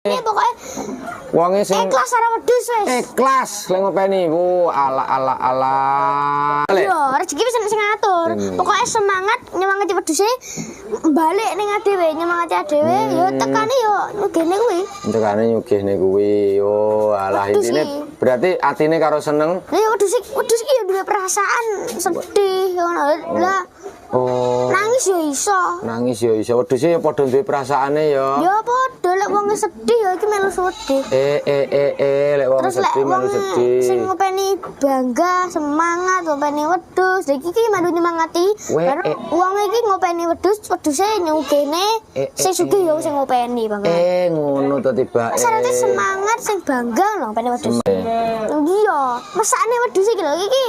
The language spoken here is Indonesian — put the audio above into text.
Ini pokoknya wonge sing ikhlas ora wedhus wis. ikhlas lek ngopeni ku ala. Yo, rezeki wis sing ngatur. Pokoknya semangat nyemangati wedhuse balik ning adewe, nyemangati adewe yo tekane yo ngene kuwi. Tekane nyugihne kuwi. Oh, alah Wedhus intine iki. berarti atine karo seneng. Lah wedhus iki yo duwe perasaan sedih ngono. Lah Oh, nangis yo iso. nangis ya iso. Wedhuse ya padha duwe perasaane ya. Yo padha lek wong sedih yo iki melu sedih. Lek wong Terus lek sedih wong melu sedih. sing ngopeni bangga, semangat ngopeni wedhus. Lha iki melu nyemangati. Baru wong iki ngopeni wedhus, wedhuse nyugene sing sugih yo sing ngopeni bangga. Ngono to tibake. Syaratnya semangat sing bangga lho ngopeni wedhus. Iya, mesakne wedhus iki lho iki.